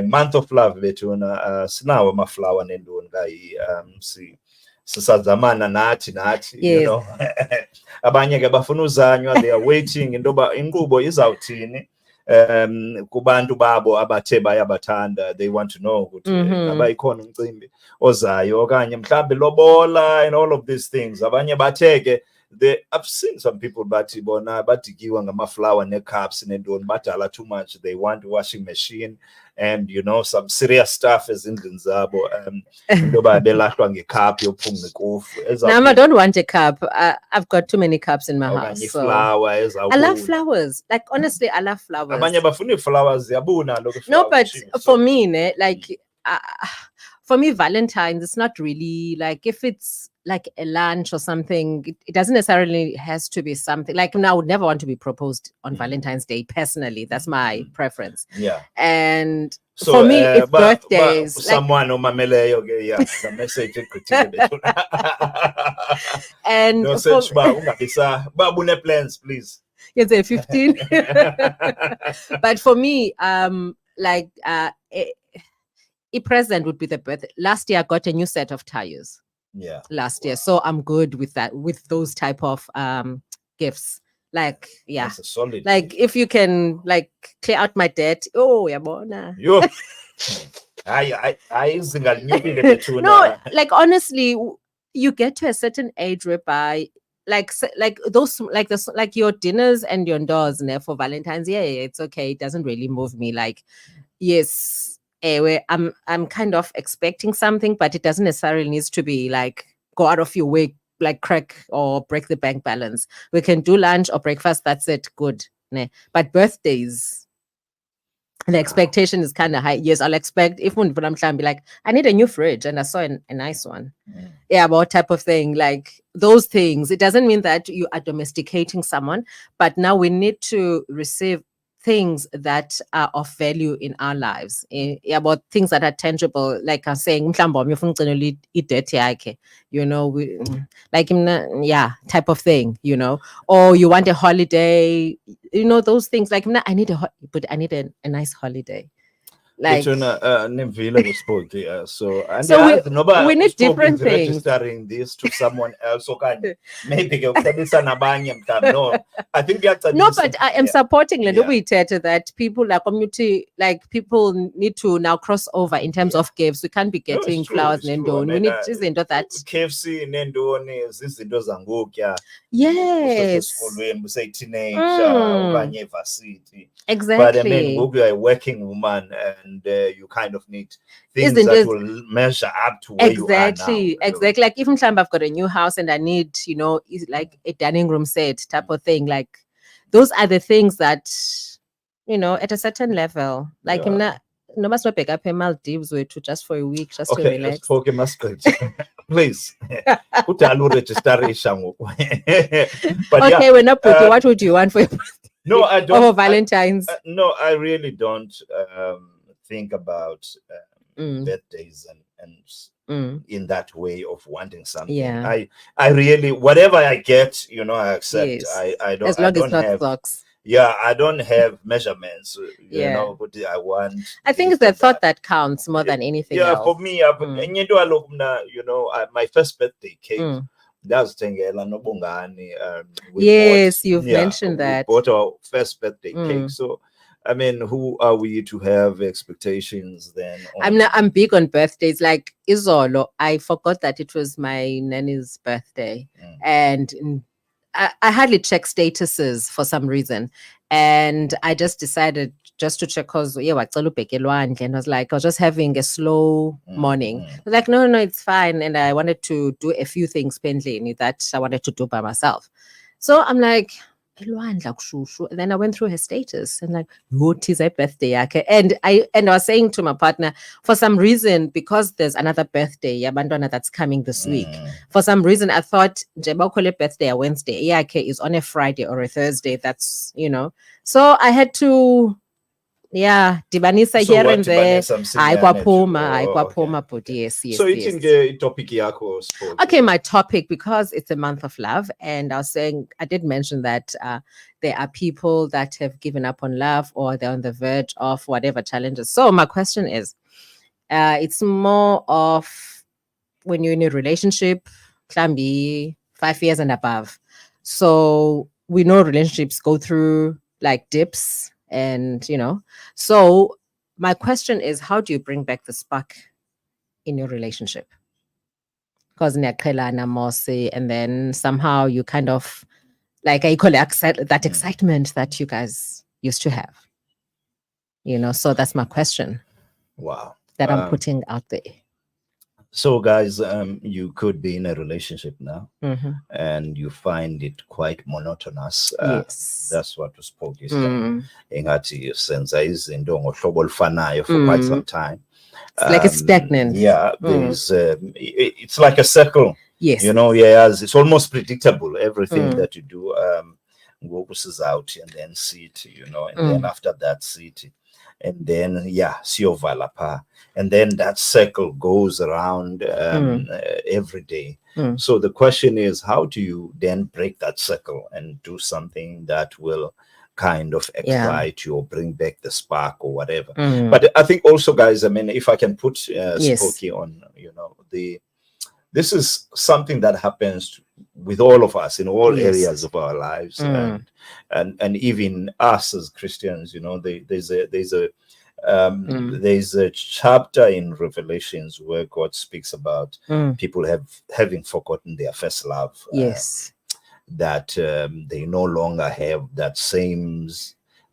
month of love bethuna sinawo amaflower nendoni kayi sisazamana nathi you know abanye ke bafuna uzanywa, they are waiting intoba inkqubo izawuthini kubantu babo abathe bayabathanda, they want to know ukuthi ngaba ikhona umcimbi ozayo okanye mhlawumbi lobola and all of these things. Abanye bathe ke I've seen some people bathi bona badikiwa ngamaflower necups nendoni badala too much, they want washing machine and you know some serious stuff ezindlini zabo intoba belahlwa ngecup yophunga ikofu. I don't want a cup. I've got too many cups in my house. So. I love flowers. Like honestly, I love flowers. Abanye bafuna flowers yabuna lokho. No, but for me, like for me, Valentine's, it's not really like if it's like a lunch or something, it doesn't necessarily has to be something like I would never want to be proposed on Valentine's Day personally. That's my preference. Yeah. And so, for me, it's birthdays. Someone on my the message and no such babune plans, please. Yes, 15. But for me, like a present would be the birthday. Last year I got a new set of tires. Yeah. Last year. So I'm good with that, with those type of gifts. Like, yeah. That's a solid like if you can like clear out my debt. Oh, yeah, bona. Yo. No, like honestly, you get to a certain age whereby like those like your dinners and your doors for Valentine's, yeah, it's okay. It doesn't really move me. Like, yes. Where I'm kind of expecting something, but it doesn't necessarily need to be like go out of your way, like crack or break the bank balance. We can do lunch or breakfast. That's it. Good. But birthdays, the expectation is kind of high. Yes, I'll expect if one be like, I need a new fridge, and I saw a nice one. Yeah, about type of thing, like those things. It doesn't mean that you are domesticating someone, but now we need to receive things that are of value in our lives, about things that are tangible, like I'm saying, you know, like, yeah, type of thing, you know, or you want a holiday, you know, those things like, I need a nice holiday. Like, so we need different things. Registering this to someone else, okay? Maybe no, I think no, but I am supporting that people like community, like people need to now cross over in terms of gifts. We can't be getting flowers and we need to that KFC nendoni izinto zangoku yes say teenager varsity. Exactly. But I mean, you are a working woman and you kind of need things that will measure up to where you are now. Exactly. Like even time I've got a new house and I need, you know, like a dining room set type of thing. Like those are the things that, you know, at a certain level, like I'm not. No, must not pick up a Maldives way to just for a week, just to relax. Okay, please. Put a registration. But okay, we're not putting. What would you want for your birthday? No, I don't. Or Valentine's? No, I really don't think about birthdays and in that way of wanting something. Yeah. I really, whatever I get, you know, I accept. Yes. I don't. As long as it's not socks. Yeah, I don't have measurements. You know what I want. I think it's the thought that counts more than anything else. Yeah, for me, you know, my first birthday cake. That's Tengela Nobungani. Yes, you've mentioned that. We bought our first birthday cake. So, I mean, who are we to have expectations then? I'm big on birthdays. Like Izolo, I forgot that it was my nanny's birthday, and I hardly check statuses for some reason, and I just decided just to check because and I was like, I was just having a slow morning. I was like, no, it's fine, and I wanted to do a few things pending that I wanted to do by myself. So I'm like, and then I went through her status and like, what is her birthday? And I was saying to my partner, for some reason, because there's another birthday, Yabandwana, that's coming this week. For some reason, I thought Jebakole birthday Wednesday, is on a Friday or a Thursday. That's, you know. So I had to Yeah, dibanisa So here what and there. Tibanesa Hayi msinyane to- kwaphuma, okay. but yes, yes, So yes. it's topic yako Spokie. Okay, my topic, because it's a month of love, and I was saying, I did mention that there are people that have given up on love, or they're on the verge of whatever challenges. So my question is, it's more of when you're in a relationship, can be 5 years and above. So we know relationships go through like dips, and so my question is, how do you bring back the spark in your relationship? Because mosi, and then somehow you kind of like, I call it that excitement that you guys used to have. So that's my question Wow. that I'm putting out there. So guys, you could be in a relationship now, Mm-hmm. and you find it quite monotonous. Yes. That's what Spokie saying. Engathi senza izinto ngohlobo olufanayo for quite some time. It's like it's stagnant. Yeah, there's it's like a circle. Yes. Yes, it's almost predictable. Everything that you do, is out and then sit, and then after that sit, and then siovala pa, and then that circle goes around every day. So the question is, how do you then break that circle and do something that will kind of excite you or bring back the spark or whatever? But I think also, guys, I mean, if I can put Spokie on, this is something that happens with all of us in all areas of our lives, and even us as Christians. There's a chapter in Revelations where God speaks about people having forgotten their first love. Yes. That they no longer have that same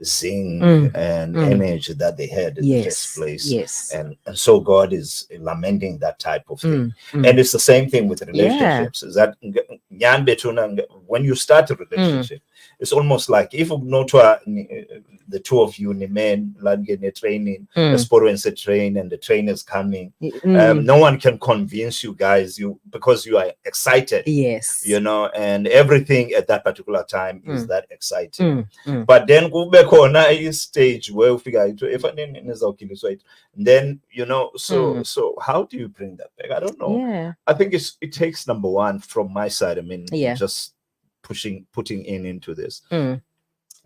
zing and energy that they had in the first place. Yes. And so God is lamenting that type of thing. And it's the same thing with relationships. Is that when you start a relationship, it's almost like if the two of you men in a training, experience a train, and the train is coming. No one can convince you guys because you are excited. Yes. And everything at that particular time is that exciting. But then a stage where then so how do you bring that back? I don't know. Yeah. I think it takes, number one, from my side, I mean, just putting into this.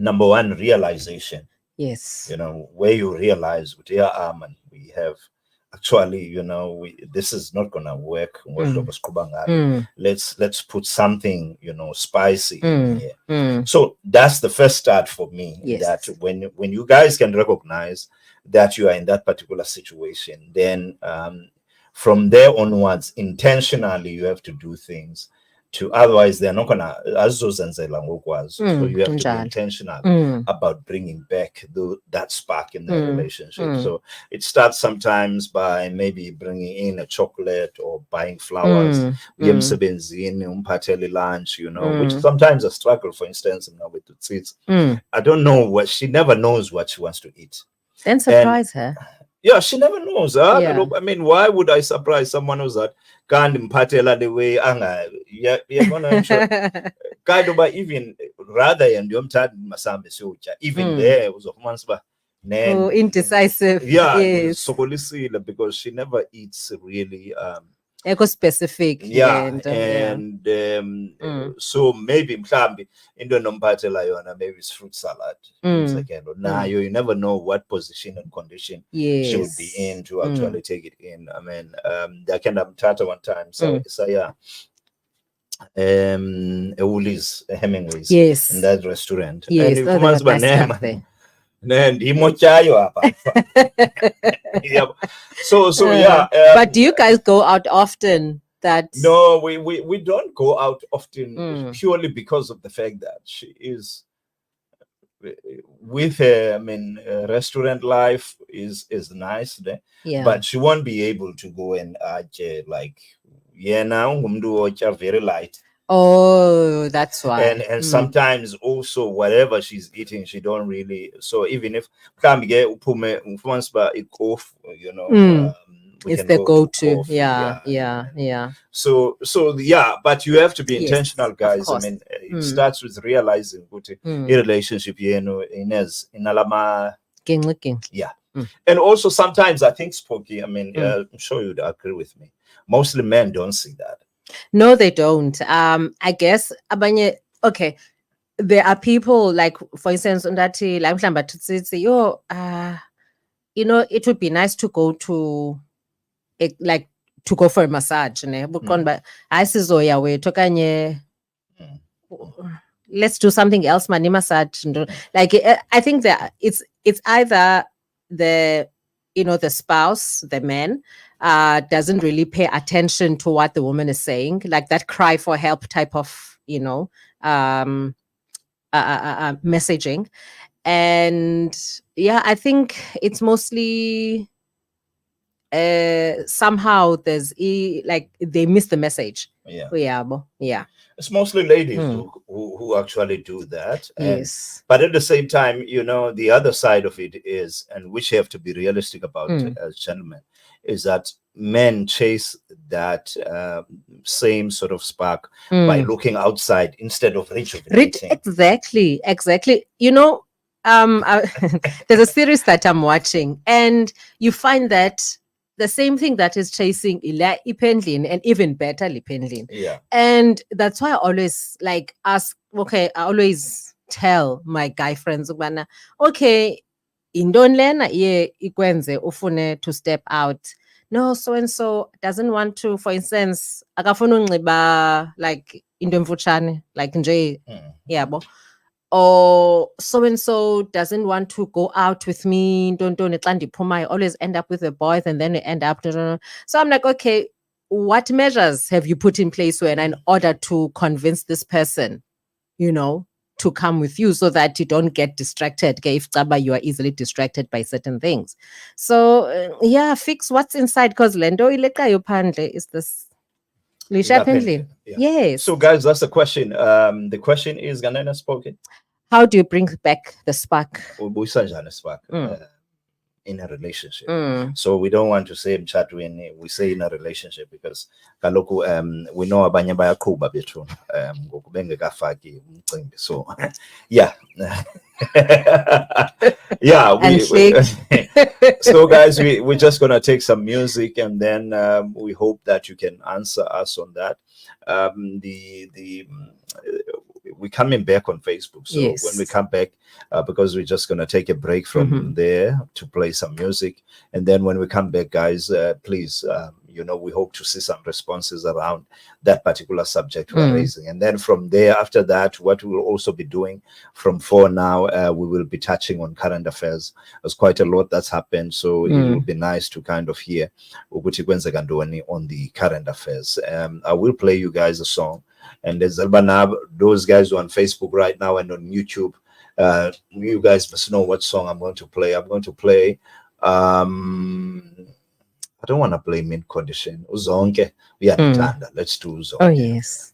Number one, realization. Yes. Where you realize with your arm, and we have actually, this is not gonna work. Let's put something, spicy in here. So that's the first start for me. Yes. That when you guys can recognize that you are in that particular situation, then from there onwards, intentionally, you have to do things. Otherwise they're not gonna azozenzela ngokwazi. So you have to be intentional about bringing back that spark in the relationship. So it starts sometimes by maybe bringing in a chocolate or buying flowers, lunch, which is sometimes a struggle. For instance, with the kids, I don't know what, she never knows what she wants to eat. Then surprise her. Yeah, she never knows. I mean, why would I surprise someone who's that can't mpatela the way anga? Kind of, even rather and even there was of indecisive. Yes. Because she never eats really eco-specific. So maybe into nompatela maybe it's fruit salad. You never know what position and condition she would be in to actually take it in. I mean, I can have tata one time. So Woolies, Hemingway's, in that restaurant. Yes, and but do you guys go out often? No, we don't go out often, purely because of the fact that she is with her. I mean, restaurant life is nice there, but she won't be able to go and like very light. Oh, that's why. And sometimes also whatever she's eating, she don't really. So even if it's the go-to. Yeah. So but you have to be intentional, guys. I mean, it starts with realizing a relationship, in alama Yeah. And also sometimes I think, Spokie, I mean, I'm sure you'd agree with me. Mostly men don't see that. No, they don't. I guess abanye, okay. There are people like, for instance, undati like mhlamba tutsitsi, yo, you know, it would be nice to go to like to go for a massage, ne? But I sizoya we tokanye. Let's do something else, mani massage. Like I think that it's either the, you know, the spouse, the man, doesn't really pay attention to what the woman is saying, like that cry for help type of, you know, messaging. And yeah, I think it's mostly somehow there's like they miss the message. Yeah. It's mostly ladies who actually do that. And, Yes. But at the same time, you know, the other side of it is, and which you have to be realistic about as gentlemen, is that men chase that same sort of spark by looking outside instead of rejuvenating. Exactly. You know, there's a series that I'm watching, and you find that the same thing that is chasing ipendlin, and even better lipendlin. Yeah. And that's why I always like ask, okay, I always tell my guy friends, okay, indon lena ye ikwenze ufune to step out. No, so and so doesn't want to, for instance, akafuna unxiba like into emfutshane, like nje, yabo. Or so and so doesn't want to go out with me. Don't I always end up with the boys, and then we end up. So I'm like, okay, what measures have you put in place in order to convince this person, you know, to come with you, so that you don't get distracted? If you are easily distracted by certain things. So yeah, fix what's inside, because lendo ileka yophandle is this. Yeah. Yes. So guys, that's the question. The question is, Ganena Spokie, how do you bring back the spark? In a relationship. So we don't want to say chat when we say in a relationship, because kaloku we know abanye bayaqhuba bethu ngoku bengekafaki umcimbi. So yeah. Yeah, so guys, we're just gonna take some music, and then we hope that you can answer us on that. We're coming back on Facebook, so yes. when we come back, because we're just going to take a break from there to play some music, and then when we come back, guys, please, you know, we hope to see some responses around that particular subject we're raising. And then from there, after that, what we'll also be doing from 4 now, we will be touching on current affairs. There's quite a lot that's happened, so it will be nice to kind of hear on the current affairs. I will play you guys a song. And there's those guys who are on Facebook right now and on YouTube. You guys must know what song I'm going to play. I'm going to play. I don't want to play Mint Condition. Uzonke. Let's do Uzonke. Oh yes.